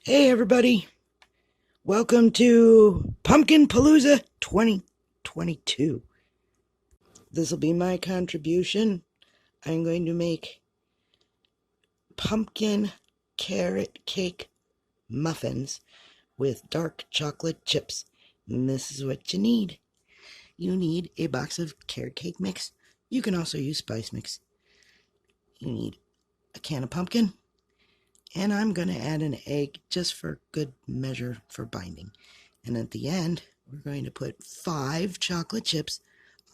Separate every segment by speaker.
Speaker 1: Hey everybody, welcome to Pumpkin Palooza 2022. This will be my contribution. I'm going to make pumpkin carrot cake muffins with dark chocolate chips. And this is what you need. You need a box of carrot cake mix. You can also use spice mix. You need a can of pumpkin. And I'm going to add an egg just for good measure for binding. And at the end, we're going to put 5 chocolate chips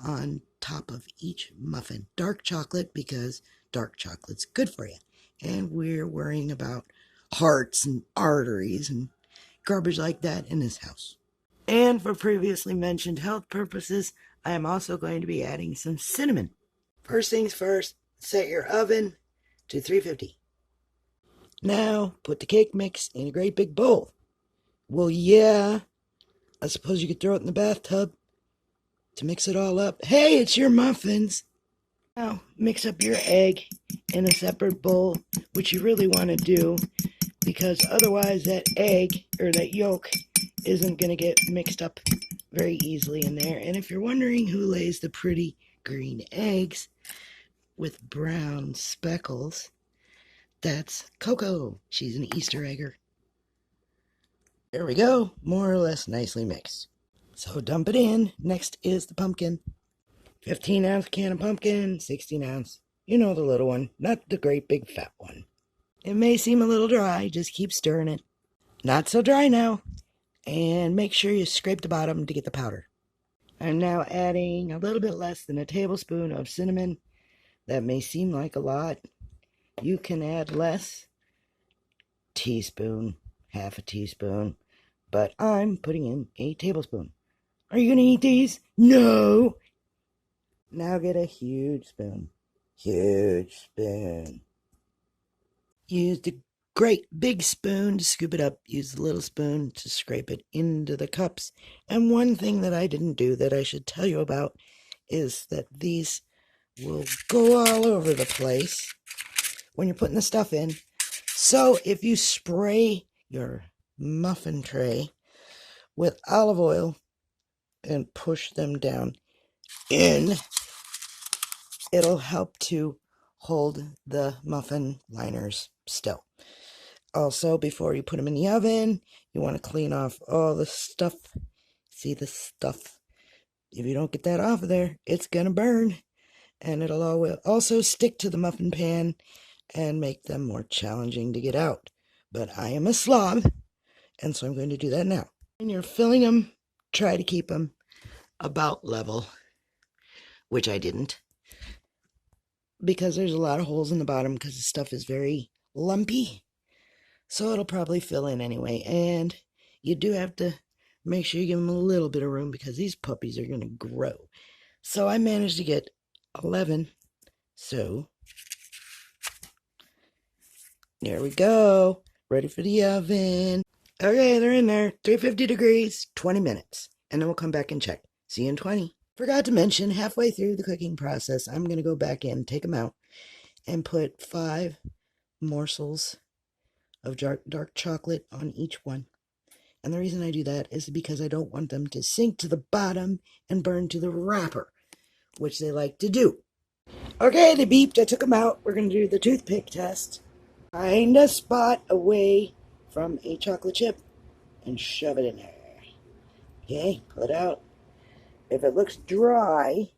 Speaker 1: on top of each muffin. Dark chocolate because dark chocolate's good for you. And we're worrying about hearts and arteries and garbage like that in this house. And for previously mentioned health purposes, I am also going to be adding some cinnamon. First things first, set your oven to 350. Now, put the cake mix in a great big bowl. Well, yeah, I suppose you could throw it in the bathtub to mix it all up. Hey, it's your muffins. Now, mix up your egg in a separate bowl, which you really want to do, because otherwise that egg, or that yolk, isn't going to get mixed up very easily in there. And if you're wondering who lays the pretty green eggs with brown speckles, that's Coco. She's an Easter egger. There we go, more or less nicely mixed. So dump it in. Next is the pumpkin. 15-ounce can of pumpkin, 16-ounce. You know, the little one, not the great big fat one. It may seem a little dry, just keep stirring it. Not so dry now. And make sure you scrape the bottom to get the powder. I'm now adding a little bit less than a tablespoon of cinnamon. That may seem like a lot. You can add less. Teaspoon, half a teaspoon. But I'm putting in a tablespoon. Are you going to eat these? No! Now get a huge spoon. Huge spoon. Use the great big spoon to scoop it up. Use the little spoon to scrape it into the cups. And one thing that I didn't do that I should tell you about is that these will go all over the place when you're putting the stuff in. So if you spray your muffin tray with olive oil and push them down in, it'll help to hold the muffin liners still. Also, before you put them in the oven, you want to clean off all the stuff. See the stuff? If you don't get that off of there, it's gonna burn, and it'll also stick to the muffin pan and make them more challenging to get out. But I am a slob, and so I'm going to do that now. When you're filling them, try to keep them about level, which I didn't, because there's a lot of holes in the bottom because the stuff is very lumpy, so it'll probably fill in anyway. And you do have to make sure you give them a little bit of room because these puppies are going to grow. So I managed to get 11, so there we go, ready for the oven. Okay, they're in there, 350 degrees, 20 minutes, and then we'll come back and check. See you in 20. Forgot to mention, halfway through the cooking process, I'm going to go back in, take them out, and put 5 morsels of dark chocolate on each one. And the reason I do that is because I don't want them to sink to the bottom and burn to the wrapper, which they like to do. Okay, they beeped, I took them out. We're going to do the toothpick test. Find a spot away from a chocolate chip and shove it in there. Okay, pull it out. If it looks dry,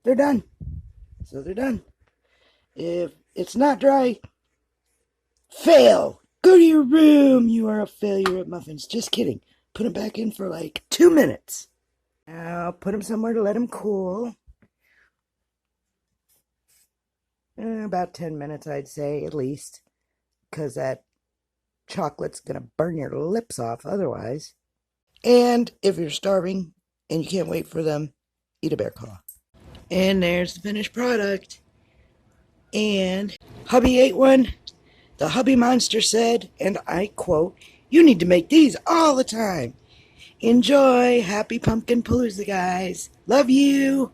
Speaker 1: they're done. So they're done. If it's not dry, fail. Go to your room. You are a failure at muffins. Just kidding. Put them back in for like 2 minutes. Now put them somewhere to let them cool. About 10 minutes, I'd say, at least. Because that chocolate's going to burn your lips off otherwise. And if you're starving and you can't wait for them, eat a bear claw. And there's the finished product. And hubby ate one. The Hubby Monster said, and I quote, "You need to make these all the time." Enjoy. Happy Pumpkin Palooza, guys. Love you.